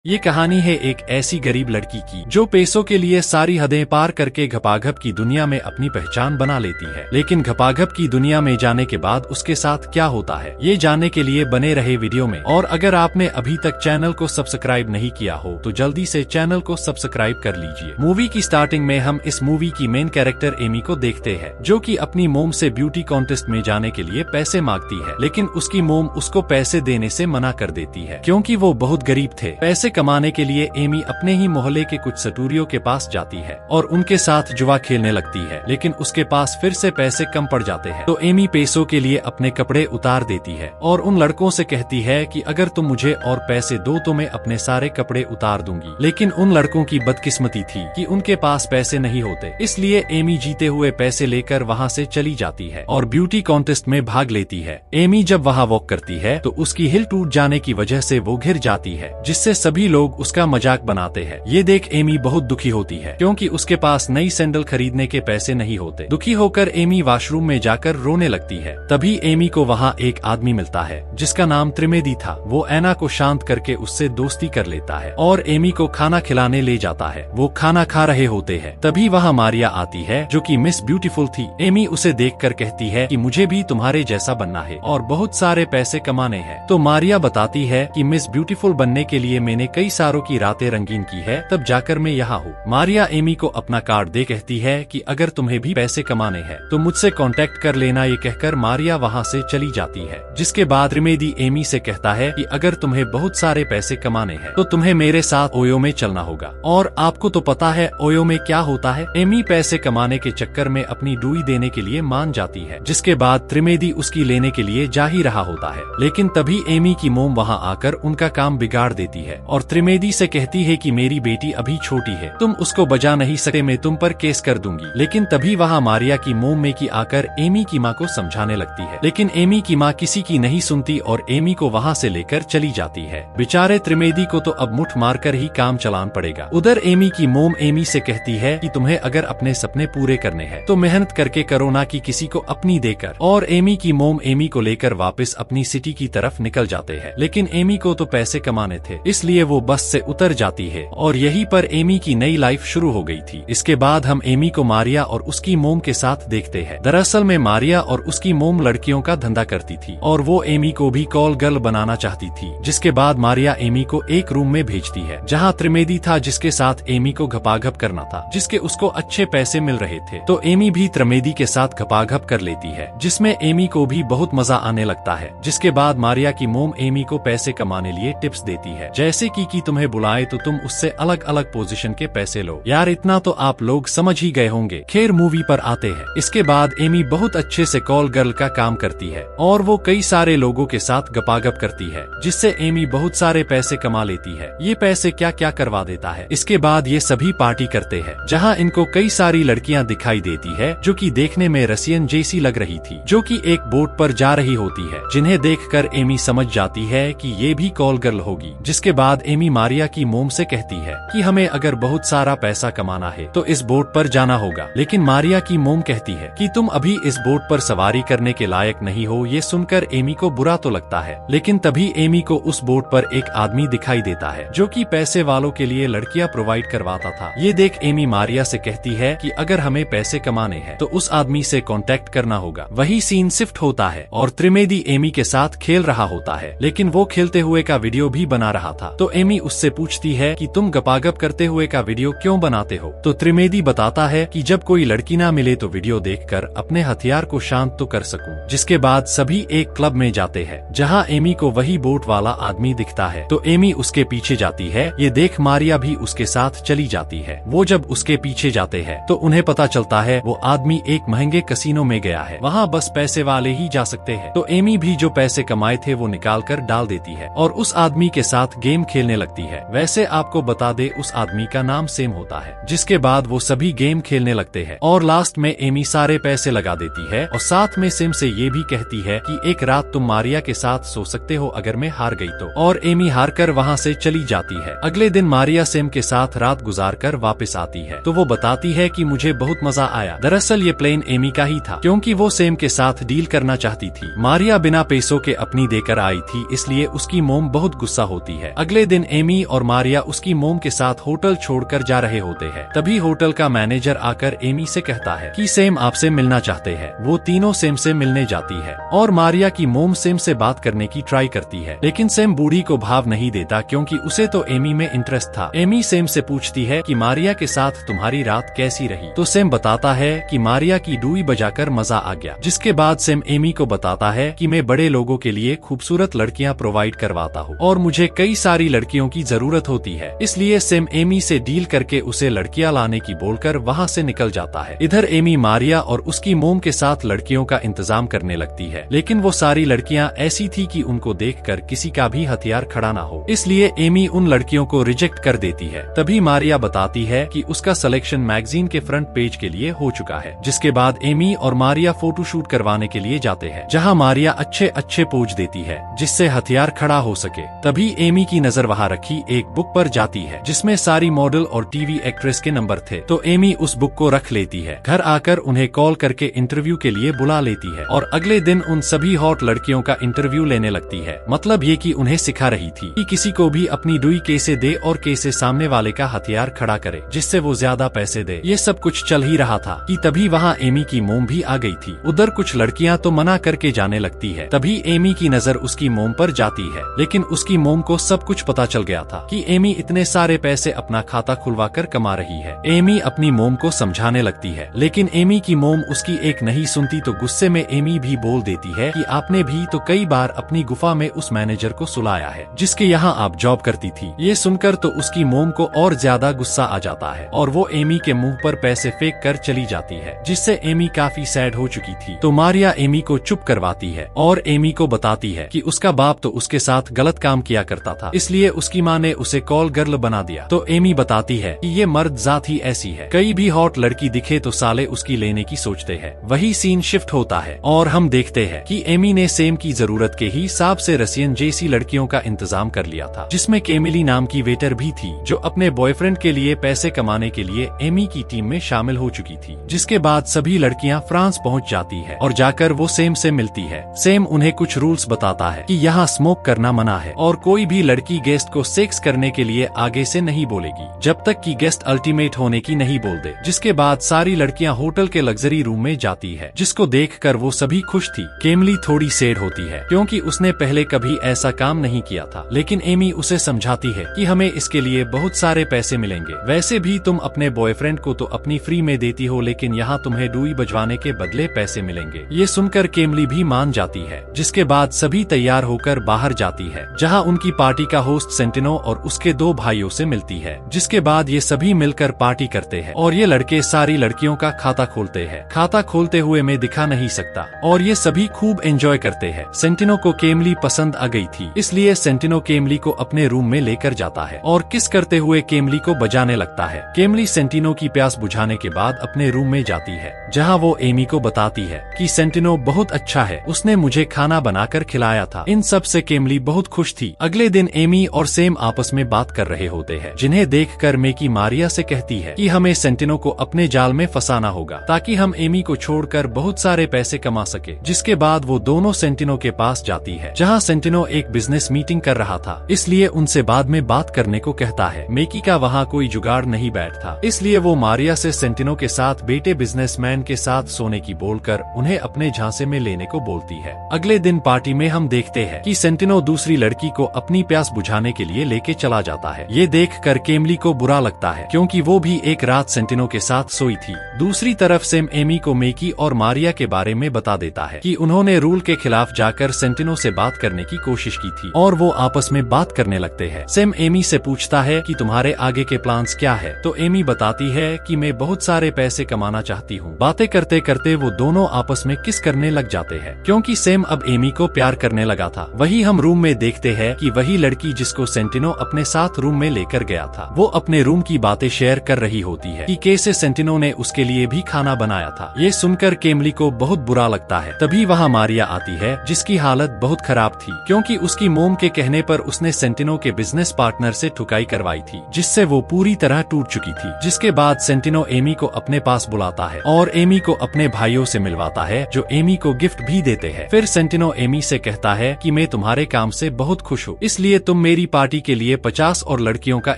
ये कहानी है एक ऐसी गरीब लड़की की जो पैसों के लिए सारी हदें पार करके घपाघप की दुनिया में अपनी पहचान बना लेती है। लेकिन घपाघप की दुनिया में जाने के बाद उसके साथ क्या होता है, ये जानने के लिए बने रहे वीडियो में। और अगर आपने अभी तक चैनल को सब्सक्राइब नहीं किया हो तो जल्दी से चैनल को सब्सक्राइब कर लीजिए। मूवी की स्टार्टिंग में हम इस मूवी की मेन कैरेक्टर एमी को देखते हैं, जो कि अपनी मोम से ब्यूटी कॉन्टेस्ट में जाने के लिए पैसे मांगती है। लेकिन उसकी मोम उसको पैसे देने से मना कर देती है, क्योंकि वो बहुत गरीब थे। पैसे कमाने के लिए एमी अपने ही मोहल्ले के कुछ सटूरियों के पास जाती है और उनके साथ जुआ खेलने लगती है। लेकिन उसके पास फिर से पैसे कम पड़ जाते हैं, तो एमी पैसों के लिए अपने कपड़े उतार देती है और उन लड़कों से कहती है कि अगर तुम मुझे और पैसे दो तो मैं अपने सारे कपड़े उतार दूंगी। लेकिन उन लड़कों की बदकिस्मती थी कि उनके पास पैसे नहीं होते, इसलिए एमी जीते हुए पैसे लेकर वहाँ से चली जाती है और ब्यूटी कॉन्टेस्ट में भाग लेती है। एमी जब वहाँ वॉक करती है तो उसकी हिल टूट जाने की वजह से वो गिर जाती है, जिससे सभी लोग उसका मजाक बनाते हैं। ये देख एमी बहुत दुखी होती है, क्योंकि उसके पास नई सैंडल खरीदने के पैसे नहीं होते। दुखी होकर एमी वॉशरूम में जाकर रोने लगती है। तभी एमी को वहाँ एक आदमी मिलता है जिसका नाम त्रिवेदी था। वो ऐना को शांत करके उससे दोस्ती कर लेता है और एमी को खाना खिलाने ले जाता है। वो खाना खा रहे होते हैं, तभी वहाँ मारिया आती है जो कि मिस ब्यूटीफुल थी। एमी उसे देखकर कहती है कि मुझे भी तुम्हारे जैसा बनना है और बहुत सारे पैसे कमाने हैं। तो मारिया बताती है कि मिस ब्यूटीफुल बनने के लिए मैंने कई सारों की रातें रंगीन की है, तब जाकर मैं यहाँ हूँ। मारिया एमी को अपना कार्ड दे कहती है कि अगर तुम्हें भी पैसे कमाने हैं तो मुझसे कांटेक्ट कर लेना। ये कहकर मारिया वहाँ से चली जाती है। जिसके बाद त्रिवेदी एमी से कहता है कि अगर तुम्हें बहुत सारे पैसे कमाने हैं तो तुम्हें मेरे साथ ओयो में चलना होगा। और आपको तो पता है ओयो में क्या होता है। एमी पैसे कमाने के चक्कर में अपनी डुई देने के लिए मान जाती है। जिसके बाद त्रिवेदी उसकी लेने के लिए जा ही रहा होता है, लेकिन तभी एमी की मोम वहाँ आकर उनका काम बिगाड़ देती है और त्रिवेदी से कहती है कि मेरी बेटी अभी छोटी है, तुम उसको बजा नहीं सकते, मैं तुम पर केस कर दूंगी। लेकिन तभी वहाँ मारिया की मोम मेकी आकर एमी की माँ को समझाने लगती है, लेकिन एमी की माँ किसी की नहीं सुनती और एमी को वहाँ से लेकर चली जाती है। बेचारे त्रिवेदी को तो अब मुठ मारकर ही काम चलाना पड़ेगा। उधर एमी की मोम एमी से कहती है कि तुम्हें अगर अपने सपने पूरे करने हैं तो मेहनत करके करो, ना कि किसी को अपनी देकर। और एमी की मोम एमी को लेकर वापस अपनी सिटी की तरफ निकल जाते हैं। लेकिन एमी को तो पैसे कमाने थे, इसलिए वो बस से उतर जाती है और यहीं पर एमी की नई लाइफ शुरू हो गई थी। इसके बाद हम एमी को मारिया और उसकी मोम के साथ देखते हैं। दरअसल में मारिया और उसकी मोम लड़कियों का धंधा करती थी और वो एमी को भी कॉल गर्ल बनाना चाहती थी। जिसके बाद मारिया एमी को एक रूम में भेजती है जहाँ त्रिवेदी था, जिसके साथ एमी को घपाघप करना था, जिसके उसको अच्छे पैसे मिल रहे थे। तो एमी भी त्रिवेदी के साथ घपाघप कर लेती है, जिसमें एमी को भी बहुत मजा आने लगता है। जिसके बाद मारिया की मोम एमी को पैसे कमाने लिए टिप्स देती है, जैसे कि तुम्हें बुलाए तो तुम उससे अलग अलग पोजीशन के पैसे लो। यार इतना तो आप लोग समझ ही गए होंगे। खैर मूवी पर आते हैं। इसके बाद एमी बहुत अच्छे से कॉल गर्ल का काम करती है और वो कई सारे लोगों के साथ गपागप करती है, जिससे एमी बहुत सारे पैसे कमा लेती है। ये पैसे क्या क्या करवा देता है। इसके बाद ये सभी पार्टी करते हैं, जहाँ इनको कई सारी लड़कियाँ दिखाई देती है जो कि देखने में रसियन जैसी लग रही थी, जो कि एक बोट पर जा रही होती है, जिन्हें देखकर एमी समझ जाती है कि ये भी कॉल गर्ल होगी। जिसके बाद एमी मारिया की मोम से कहती है कि हमें अगर बहुत सारा पैसा कमाना है तो इस बोट पर जाना होगा। लेकिन मारिया की मोम कहती है कि तुम अभी इस बोट पर सवारी करने के लायक नहीं हो। ये सुनकर एमी को बुरा तो लगता है, लेकिन तभी एमी को उस बोट पर एक आदमी दिखाई देता है जो कि पैसे वालों के लिए लड़कियां प्रोवाइड करवाता था। ये देख एमी मारिया से कहती है कि अगर हमें पैसे कमाने हैं तो उस आदमी से कांटेक्ट करना होगा। वही सीन शिफ्ट होता है और त्रिवेदी एमी के साथ खेल रहा होता है, लेकिन वो खेलते हुए का वीडियो भी बना रहा था। तो एमी उससे पूछती है कि तुम गपागप करते हुए का वीडियो क्यों बनाते हो। तो त्रिवेदी बताता है कि जब कोई लड़की ना मिले तो वीडियो देखकर अपने हथियार को शांत तो कर सकूं। जिसके बाद सभी एक क्लब में जाते हैं, जहां एमी को वही बोट वाला आदमी दिखता है। तो एमी उसके पीछे जाती है। ये देख मारिया भी उसके साथ चली जाती है। वो जब उसके पीछे जाते हैं तो उन्हें पता चलता है वो आदमी एक महंगे कसीनो में गया है, वहाँ बस पैसे वाले ही जा सकते हैं। तो एमी भी जो पैसे कमाए थे वो निकाल कर डाल देती है और उस आदमी के साथ गेम खेलने लगती है। वैसे आपको बता दे उस आदमी का नाम सेम होता है। जिसके बाद वो सभी गेम खेलने लगते हैं और लास्ट में एमी सारे पैसे लगा देती है और साथ में सेम से ये भी कहती है कि एक रात तुम मारिया के साथ सो सकते हो अगर मैं हार गई तो। और एमी हार कर वहाँ से चली जाती है। अगले दिन मारिया सेम के साथ रात गुजार कर वापस आती है तो वो बताती है कि मुझे बहुत मजा आया। दरअसल ये प्लान एमी का ही था, क्योंकि वो सेम के साथ डील करना चाहती थी। मारिया बिना पैसों के अपनी देकर आई थी, इसलिए उसकी मोम बहुत गुस्सा होती है। अगले दिन एमी और मारिया उसकी मोम के साथ होटल छोड़कर जा रहे होते हैं। तभी होटल का मैनेजर आकर एमी से कहता है कि सैम आपसे मिलना चाहते हैं। वो तीनों सैम से मिलने जाती है और मारिया की मोम सैम से बात करने की ट्राई करती है, लेकिन सैम बूढ़ी को भाव नहीं देता क्योंकि उसे तो एमी में इंटरेस्ट था। एमी सैम से पूछती है कि मारिया के साथ तुम्हारी रात कैसी रही, तो सैम बताता है कि मारिया की डुई बजाकर मजा आ गया। जिसके बाद सैम एमी को बताता है कि मैं बड़े लोगों के लिए खूबसूरत लड़कियां प्रोवाइड करवाता हूँ और मुझे कई सारी लड़कियों की जरूरत होती है, इसलिए सैम एमी से डील करके उसे लड़कियां लाने की बोलकर वहाँ से निकल जाता है। इधर एमी मारिया और उसकी मोम के साथ लड़कियों का इंतजाम करने लगती है, लेकिन वो सारी लड़कियां ऐसी थी कि उनको देखकर किसी का भी हथियार खड़ा ना हो, इसलिए एमी उन लड़कियों को रिजेक्ट कर देती है। तभी मारिया बताती है कि उसका सिलेक्शन मैगजीन के फ्रंट पेज के लिए हो चुका है। जिसके बाद एमी और मारिया फोटो शूट करवाने के लिए जाते हैं, जहाँ मारिया अच्छे अच्छे पोज देती है जिससे हथियार खड़ा हो सके। तभी एमी की नजर वहाँ रखी एक बुक पर जाती है जिसमें सारी मॉडल और टीवी एक्ट्रेस के नंबर थे, तो एमी उस बुक को रख लेती है। घर आकर उन्हें कॉल करके इंटरव्यू के लिए बुला लेती है और अगले दिन उन सभी हॉट लड़कियों का इंटरव्यू लेने लगती है। मतलब ये कि उन्हें सिखा रही थी कि किसी को भी अपनी डुई कैसे दे और कैसे सामने वाले का हथियार खड़ा करे जिससे वो ज्यादा पैसे दे। ये सब कुछ चल ही रहा था कि तभी वहाँ एमी की मोम भी आ गई थी। उधर कुछ लड़कियां तो मना करके जाने लगती है। तभी एमी की नजर उसकी मोम पर जाती है, लेकिन उसकी मोम को सब कुछ पता चल गया था कि एमी इतने सारे पैसे अपना खाता खुलवा कर कमा रही है। एमी अपनी मोम को समझाने लगती है, लेकिन एमी की मोम उसकी एक नहीं सुनती, तो गुस्से में एमी भी बोल देती है कि आपने भी तो कई बार अपनी गुफा में उस मैनेजर को सुलाया है जिसके यहाँ आप जॉब करती थी। ये सुनकर तो उसकी मोम को और ज्यादा गुस्सा आ जाता है और वो एमी के मुंह पर पैसे फेंक कर चली जाती है, जिससे एमी काफी सैड हो चुकी थी। तो मारिया एमी को चुप करवाती है और एमी को बताती है कि उसका बाप तो उसके साथ गलत काम किया करता था, इसलिए उसकी माँ ने उसे कॉल गर्ल बना दिया। तो एमी बताती है कि ये मर्द जात ही ऐसी है, कई भी हॉट लड़की दिखे तो साले उसकी लेने की सोचते हैं। वही सीन शिफ्ट होता है और हम देखते हैं कि एमी ने सेम की जरूरत के हिसाब से रसियन जैसी लड़कियों का इंतजाम कर लिया था, जिसमें केमिली नाम की वेटर भी थी जो अपने बॉयफ्रेंड के लिए पैसे कमाने के लिए एमी की टीम में शामिल हो चुकी थी। जिसके बाद सभी लड़कियां फ्रांस पहुंच जाती है और जाकर वो सेम से मिलती है। सेम उन्हें कुछ रूल्स बताता है कि यहाँ स्मोक करना मना है और कोई भी लड़की गेस्ट को सेक्स करने के लिए आगे से नहीं बोलेगी जब तक कि गेस्ट अल्टीमेट होने की नहीं बोल दे। जिसके बाद सारी लड़कियां होटल के लग्जरी रूम में जाती है, जिसको देखकर वो सभी खुश थी। केमली थोड़ी सैड होती है क्योंकि उसने पहले कभी ऐसा काम नहीं किया था, लेकिन एमी उसे समझाती है कि हमें इसके लिए बहुत सारे पैसे मिलेंगे। वैसे भी तुम अपने बॉयफ्रेंड को तो अपनी फ्री में देती हो, लेकिन यहाँ तुम्हें डुई बजवाने के बदले पैसे मिलेंगे। ये सुनकर केमली भी मान जाती है। जिसके बाद सभी तैयार होकर बाहर जाती है, जहाँ उनकी पार्टी का होस्ट सेंटिनो और उसके 2 भाइयों से मिलती है। जिसके बाद ये सभी मिलकर पार्टी करते हैं और ये लड़के सारी लड़कियों का खाता खोलते हैं। खाता खोलते हुए मैं दिखा नहीं सकता और ये सभी खूब एंजॉय करते हैं। सेंटिनो को केमली पसंद आ गई थी, इसलिए सेंटिनो केमली को अपने रूम में लेकर जाता है और किस करते हुए केमली को बजाने लगता है। केमली सेंटिनो की प्यास बुझाने के बाद अपने रूम में जाती है, जहाँ वो एमी को बताती है कि सेंटिनो बहुत अच्छा है, उसने मुझे खाना बनाकर खिलाया था। इन सब से केमली बहुत खुश थी। अगले दिन एमी और सेम आपस में बात कर रहे होते हैं, जिन्हें देखकर मेकी मारिया से कहती है कि हमें सेंटिनो को अपने जाल में फंसाना होगा ताकि हम एमी को छोड़कर बहुत सारे पैसे कमा सके। जिसके बाद वो दोनों सेंटिनो के पास जाती है, जहाँ सेंटिनो एक बिजनेस मीटिंग कर रहा था, इसलिए उनसे बाद में बात करने को कहता है। मेकी का वहाँ कोई जुगाड़ नहीं बैठता, इसलिए वो मारिया से सेंटिनो के साथ बेटे बिजनेसमैन के साथ सोने की बोलकर उन्हें अपने झांसे में लेने को बोलती है। अगले दिन पार्टी में हम देखते हैं कि सेंटिनो दूसरी लड़की को अपनी प्यास बुझाने के लिए लेके चला जाता है। ये देखकर केमली को बुरा लगता है क्योंकि वो भी एक रात सेंटिनो के साथ सोई थी। दूसरी तरफ सेम एमी को मेकी और मारिया के बारे में बता देता है कि उन्होंने रूल के खिलाफ जाकर सेंटिनो से बात करने की कोशिश की थी और वो आपस में बात करने लगते हैं। सेम एमी से पूछता है कि तुम्हारे आगे के प्लान्स क्या है, तो एमी बताती है कि मैं बहुत सारे पैसे कमाना चाहती हूँ। बातें करते करते वो दोनों आपस में किस करने लग जाते हैं क्योंकि सेम अब एमी को प्यार करने लगा था। वही हम रूम में देखते हैं कि वही लड़की जिसको सेंटिनो अपने साथ रूम में लेकर गया था, वो अपने रूम की बातें शेयर कर रही होती है कि कैसे सेंटिनो ने उसके लिए भी खाना बनाया था। ये सुनकर केमली को बहुत बुरा लगता है। तभी वहाँ मारिया आती है, जिसकी हालत बहुत खराब थी क्योंकि उसकी मोम के कहने पर उसने सेंटिनो के बिजनेस पार्टनर से ठुकाई करवाई थी, जिससे वो पूरी तरह टूट चुकी थी। जिसके बाद सेंटिनो एमी को अपने पास बुलाता है और एमी को अपने भाइयों से मिलवाता है, जो एमी को गिफ्ट भी देते हैं। फिर सेंटिनो एमी से कहता है कि मैं तुम्हारे काम से बहुत खुश हूँ, इसलिए तुम मेरी मेरी पार्टी के लिए 50 और लड़कियों का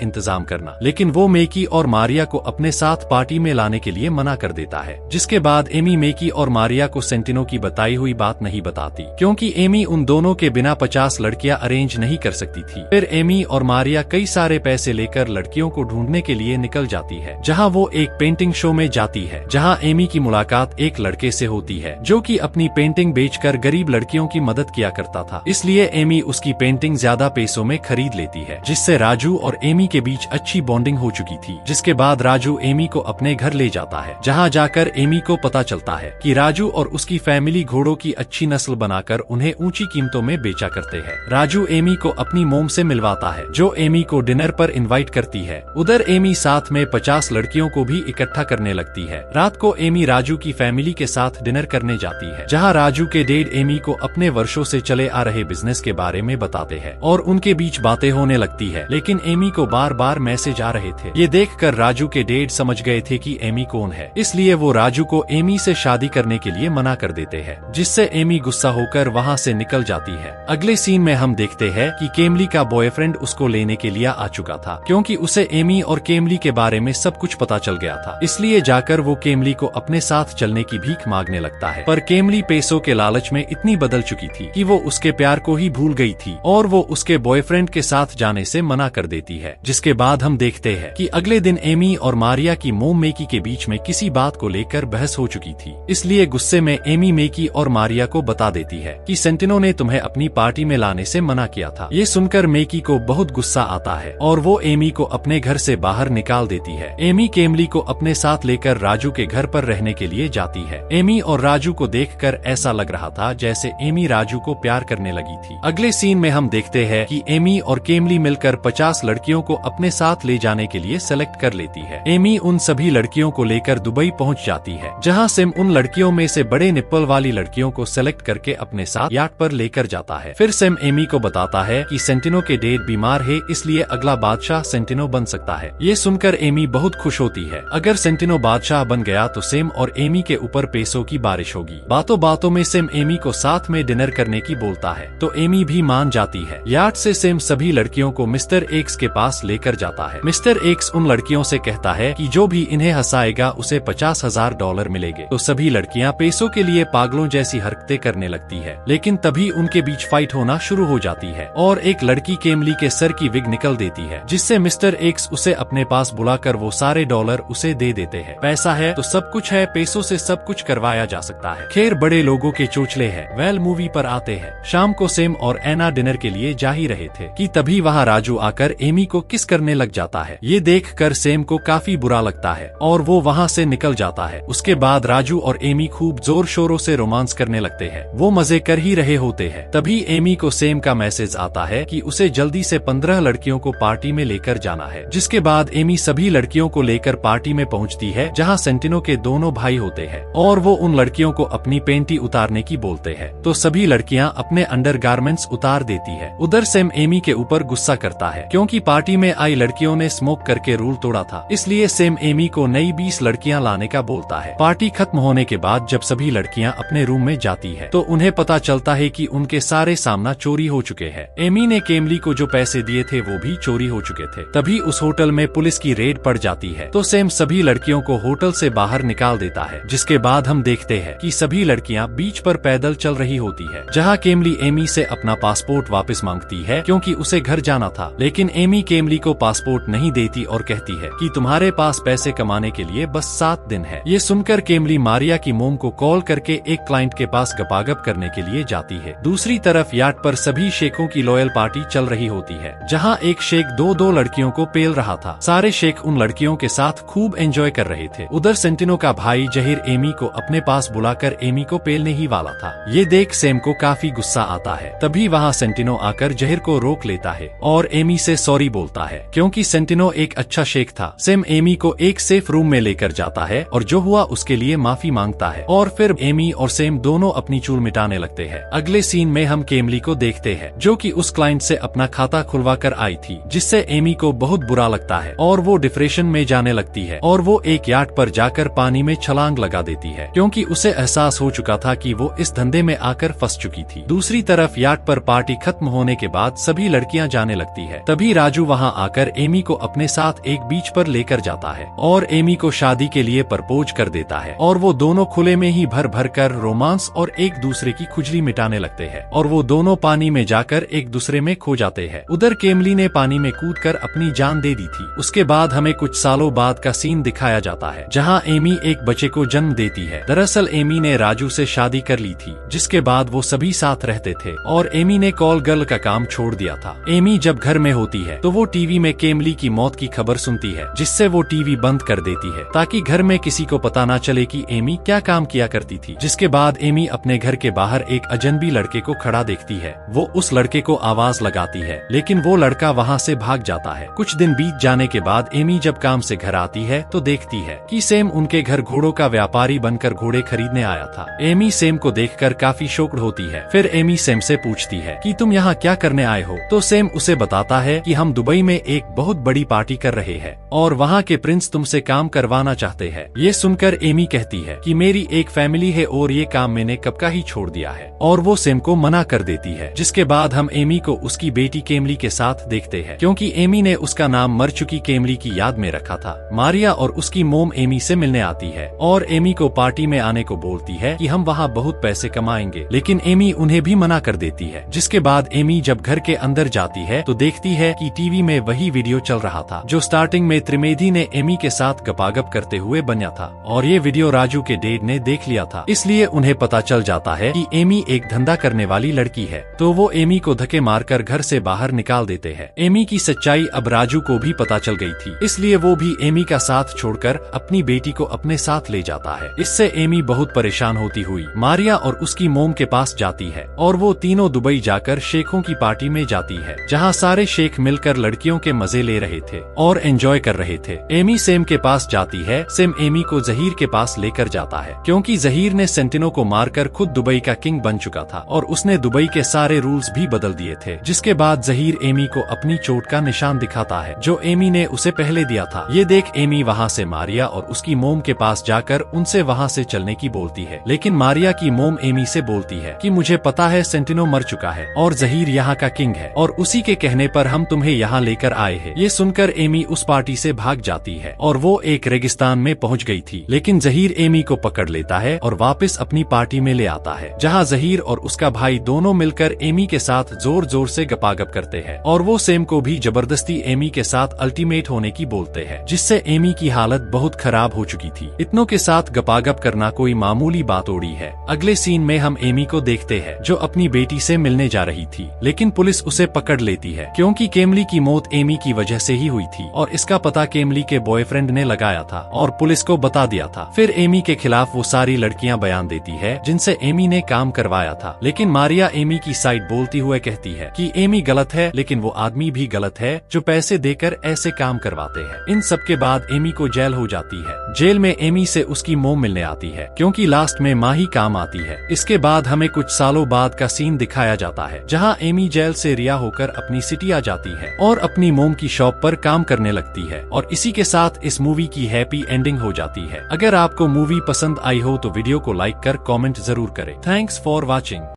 इंतजाम करना। लेकिन वो मेकी और मारिया को अपने साथ पार्टी में लाने के लिए मना कर देता है, जिसके बाद एमी मेकी और मारिया को सेंटिनो की बताई हुई बात नहीं बताती, क्योंकि एमी उन दोनों के बिना 50 लड़कियां अरेंज नहीं कर सकती थी। फिर एमी और मारिया कई सारे पैसे लेकर लड़कियों को ढूंढने के लिए निकल जाती है, जहां वो एक पेंटिंग शो में जाती है, जहां एमी की मुलाकात एक लड़के से होती है जो कि अपनी पेंटिंग बेचकर गरीब लड़कियों की मदद किया करता था। इसलिए एमी उसकी पेंटिंग ज्यादा पैसों में खरीद लेती है, जिससे राजू और एमी के बीच अच्छी बॉन्डिंग हो चुकी थी। जिसके बाद राजू एमी को अपने घर ले जाता है, जहां जाकर एमी को पता चलता है कि राजू और उसकी फैमिली घोड़ों की अच्छी नस्ल बनाकर उन्हें ऊंची कीमतों में बेचा करते हैं। राजू एमी को अपनी मोम से मिलवाता है, जो एमी को डिनर पर इनवाइट करती है। उधर एमी साथ में 50 लड़कियों को भी इकट्ठा करने लगती है। रात को एमी राजू की फैमिली के साथ डिनर करने जाती है, जहां राजू के डैड एमी को अपने वर्षों से चले आ रहे बिजनेस के बारे में बताते हैं और उनके बीच बातें होने लगती है। लेकिन एमी को बार बार मैसेज आ रहे थे। ये देखकर राजू के डैड समझ गए थे कि एमी कौन है, इसलिए वो राजू को एमी से शादी करने के लिए मना कर देते हैं, जिससे एमी गुस्सा होकर वहाँ से निकल जाती है। अगले सीन में हम देखते हैं कि केमली का बॉयफ्रेंड उसको लेने के लिए आ चुका था, क्योंकि उसे एमी और केमली के बारे में सब कुछ पता चल गया था। इसलिए जाकर वो केमली को अपने साथ चलने की भीख मांगने लगता है, पर केमली पैसों के लालच में इतनी बदल चुकी थी कि वो उसके प्यार को ही भूल गई थी और वो उसके बॉयफ्रेंड के साथ जाने से मना कर देती है। जिसके बाद हम देखते हैं कि अगले दिन एमी और मारिया की मोम मेकी के बीच में किसी बात को लेकर बहस हो चुकी थी। इसलिए गुस्से में एमी मेकी और मारिया को बता देती है कि सेंटिनो ने तुम्हें अपनी पार्टी में लाने से मना किया था। ये सुनकर मेकी को बहुत गुस्सा आता है और वो एमी को अपने घर से बाहर निकाल देती है। एमी केमली को अपने साथ लेकर राजू के घर पर रहने के लिए जाती है। एमी और राजू को देखकर ऐसा लग रहा था जैसे एमी राजू को प्यार करने लगी थी। अगले सीन में हम देखते हैं कि एमी और केमली मिलकर 50 लड़कियों को अपने साथ ले जाने के लिए सेलेक्ट कर लेती है। एमी उन सभी लड़कियों को लेकर दुबई पहुंच जाती है, जहां सिम उन लड़कियों में से बड़े निप्पल वाली लड़कियों को सेलेक्ट करके अपने साथ याट पर लेकर जाता है। फिर सिम एमी को बताता है कि सेंटिनो के डैड बीमार है, इसलिए अगला बादशाह सेंटिनो बन सकता है। ये सुनकर एमी बहुत खुश होती है। अगर सेंटिनो बादशाह बन गया तो सिम और एमी के ऊपर पैसों की बारिश होगी। बातों बातों में सिम एमी को साथ में डिनर करने की बोलता है, तो एमी भी मान जाती है। याट से सिम सभी लड़कियों को मिस्टर एक्स के पास लेकर जाता है। मिस्टर एक्स उन लड़कियों से कहता है कि जो भी इन्हें हंसाएगा उसे $50,000 मिलेंगे। तो सभी लड़कियां पैसों के लिए पागलों जैसी हरकतें करने लगती है। लेकिन तभी उनके बीच फाइट होना शुरू हो जाती है और एक लड़की केमली के सर की विग निकल देती है, जिससे मिस्टर एक्स उसे अपने पास बुलाकर वो सारे डॉलर उसे दे देते हैं। पैसा है तो सब कुछ है, पैसों से सब कुछ करवाया जा सकता है। खैर बड़े लोगों के चोचले है। वेल मूवी पर आते हैं। शाम को सेम और एना डिनर के लिए जा ही रहे थे कि तभी वहाँ राजू आकर एमी को किस करने लग जाता है। ये देखकर सेम को काफी बुरा लगता है और वो वहाँ से निकल जाता है। उसके बाद राजू और एमी खूब जोर शोरों से रोमांस करने लगते हैं। वो मजे कर ही रहे होते हैं। तभी एमी को सेम का मैसेज आता है कि उसे जल्दी से 15 लड़कियों को पार्टी में लेकर जाना है। जिसके बाद एमी सभी लड़कियों को लेकर पार्टी में पहुंचती है, जहां सेंटिनो के दोनों भाई होते हैं और वो उन लड़कियों को अपनी पेंटी उतारने की बोलते हैं। तो सभी लड़कियां अपने अंडरगारमेंट्स उतार देती है। उधर सेम एमी के ऊपर गुस्सा करता है, क्योंकि पार्टी में आई लड़कियों ने स्मोक करके रूल तोड़ा था। इसलिए सेम एमी को नई 20 लड़कियां लाने का बोलता है। पार्टी खत्म होने के बाद जब सभी लड़कियां अपने रूम में जाती है तो उन्हें पता चलता है कि उनके सारे सामान चोरी हो चुके हैं। एमी ने केमली को जो पैसे दिए थे वो भी चोरी हो चुके थे। तभी उस होटल में पुलिस की रेड पड़ जाती है, तो सेम सभी लड़कियों को होटल से बाहर निकाल देता है। जिसके बाद हम देखते हैं कि सभी लड़कियां बीच पर पैदल चल रही होती है, जहां केमली एमी से अपना पासपोर्ट वापस मांगती है, क्योंकि उसे घर जाना था। लेकिन एमी केमली को पासपोर्ट नहीं देती और कहती है कि तुम्हारे पास पैसे कमाने के लिए बस 7 दिन है। ये सुनकर केमली मारिया की मोम को कॉल करके एक क्लाइंट के पास गपागप करने के लिए जाती है। दूसरी तरफ याट पर सभी शेखों की लॉयल पार्टी चल रही होती है, जहां एक शेख दो लड़कियों को पेल रहा था। सारे शेख उन लड़कियों के साथ खूब एंजॉय कर रहे थे। उधर सेंटिनो का भाई जहीर एमी को अपने पास बुलाकर एमी को पेलने ही वाला था। ये देख सेम को काफी गुस्सा आता है। तभी वहाँ सेंटिनो आकर जहीर को रोक लेता है और एमी से सॉरी बोलता है, क्योंकि सेंटिनो एक अच्छा शेख था। सेम एमी को एक सेफ रूम में लेकर जाता है और जो हुआ उसके लिए माफी मांगता है और फिर एमी और सेम दोनों अपनी चूल मिटाने लगते हैं। अगले सीन में हम केमली को देखते हैं, जो कि उस क्लाइंट से अपना खाता खुलवा कर आई थी, जिससे एमी को बहुत बुरा लगता है और वो डिप्रेशन में जाने लगती है और वो एक याट पर जाकर पानी में छलांग लगा देती है, क्योंकि उसे एहसास हो चुका था कि वो इस धंधे में आकर फंस चुकी थी। दूसरी तरफ याट पर पार्टी खत्म होने के बाद सभी लड़कियां जाने लगती है। तभी राजू वहां आकर एमी को अपने साथ एक बीच पर लेकर जाता है और एमी को शादी के लिए प्रपोज कर देता है और वो दोनों खुले में ही भर भर कर रोमांस और एक दूसरे की खुजली मिटाने लगते हैं और वो दोनों पानी में जाकर एक दूसरे में खो जाते हैं। उधर केमली ने पानी में कूदकर अपनी जान दे दी थी। उसके बाद हमें कुछ सालों बाद का सीन दिखाया जाता है जहां एमी एक बच्चे को जन्म देती है। दरअसल एमी ने राजू से शादी कर ली थी, जिसके बाद वो सभी साथ रहते थे और एमी ने कॉल गर्ल का काम छोड़ दिया था। एमी जब घर में होती है तो वो टीवी में केमली की मौत की खबर सुनती है, जिससे वो टीवी बंद कर देती है ताकि घर में किसी को पता ना चले कि एमी क्या काम किया करती थी। जिसके बाद एमी अपने घर के बाहर एक अजनबी लड़के को खड़ा देखती है। वो उस लड़के को आवाज लगाती है, लेकिन वो लड़का वहाँ से भाग जाता है। कुछ दिन बीत जाने के बाद एमी जब काम से घर आती है तो देखती है कि सेम उनके घर घोड़ों का व्यापारी बनकर घोड़े खरीदने आया था। एमी सेम को देखकर काफी शॉक्ड होती है। फिर एमी सेम से पूछती है कि तुम यहाँ क्या करने आए हो, तो सेम उसे बताता है कि हम दुबई में एक बहुत बड़ी पार्टी कर रहे हैं और वहाँ के प्रिंस तुमसे काम करवाना चाहते हैं। ये सुनकर एमी कहती है कि मेरी एक फैमिली है और ये काम मैंने कब का ही छोड़ दिया है, और वो सेम को मना कर देती है। जिसके बाद हम एमी को उसकी बेटी केमली के साथ देखते हैं, क्योंकि एमी ने उसका नाम मर चुकी केमली की याद में रखा था। मारिया और उसकी मोम एमी से मिलने आती है और एमी को पार्टी में आने को बोलती है कि हम वहाँ बहुत पैसे कमाएंगे, लेकिन एमी उन्हें भी मना कर देती है। जिसके बाद एमी जब घर के अंदर जाती है तो देखती है कि टीवी में वही वीडियो चल रहा था जो स्टार्टिंग में त्रिवेदी ने एमी के साथ गपागप करते हुए बना था, और ये वीडियो राजू के डैड ने देख लिया था। इसलिए उन्हें पता चल जाता है कि एमी एक धंधा करने वाली लड़की है, तो वो एमी को धक्के मारकर घर से बाहर निकाल देते हैं। एमी की सच्चाई अब राजू को भी पता चल गई थी, इसलिए वो भी एमी का साथ छोड़कर अपनी बेटी को अपने साथ ले जाता है। इससे एमी बहुत परेशान होती हुई मारिया और उसकी मोम के पास जाती है और वो तीनों दुबई जाकर शेखों की पार्टी में जाती है, जहाँ सारे शेख मिलकर लड़कियों के मजे ले रहे थे और एंजॉय कर रहे थे। एमी सेम के पास जाती है। सेम एमी को जहीर के पास लेकर जाता है, क्योंकि जहीर ने सेंटिनो को मारकर खुद दुबई का किंग बन चुका था और उसने दुबई के सारे रूल्स भी बदल दिए थे। जिसके बाद जहीर एमी को अपनी चोट का निशान दिखाता है जो एमी ने उसे पहले दिया था। ये देख एमी वहाँ से मारिया और उसकी मोम के पास जाकर उनसे वहाँ से चलने की बोलती है, लेकिन मारिया की मोम एमी से बोलती है कि मुझे पता है सेंटिनो मर चुका है और जहीर यहाँ का किंग है और उसी के कहने पर हम तुम्हें यहाँ लेकर आए हैं। ये सुनकर एमी उस पार्टी से भाग जाती है और वो एक रेगिस्तान में पहुँच गई थी, लेकिन जहीर एमी को पकड़ लेता है और वापस अपनी पार्टी में ले आता है, जहाँ जहीर और उसका भाई दोनों मिलकर एमी के साथ जोर जोर से गपागप करते हैं और वो सेम को भी जबरदस्ती एमी के साथ अल्टीमेट होने की बोलते हैं, जिससे एमी की हालत बहुत खराब हो चुकी थी। इतनों के साथ गपागप करना कोई मामूली बात थोड़ी है। अगले सीन में हम एमी को देखते हैं जो अपनी बेटी से मिलने जा रही थी, लेकिन पुलिस उसे पकड़ लेती है क्योंकि केमली की मौत एमी की वजह से ही हुई थी और इसका पता केमली के बॉयफ्रेंड ने लगाया था और पुलिस को बता दिया था। फिर एमी के खिलाफ वो सारी लड़कियां बयान देती है जिनसे एमी ने काम करवाया था, लेकिन मारिया एमी की साइड बोलती हुए कहती है कि एमी गलत है, लेकिन वो आदमी भी गलत है जो पैसे देकर ऐसे काम करवाते हैं। इन सब के बाद एमी को जेल हो जाती है। जेल में एमी से उसकी मोम मिलने आती है क्योंकि लास्ट में माँ ही काम आती है। इसके बाद हमें कुछ सालों बाद का सीन दिखाया जाता है जहाँ एमी जेल से रिहा होकर अपनी सिटी आ जाती है और अपनी मोम की शॉप पर काम करने लगती है, और इसी के साथ इस मूवी की हैप्पी एंडिंग हो जाती है। अगर आपको मूवी पसंद आई हो तो वीडियो को लाइक कर कमेंट जरूर करें। Thanks for watching.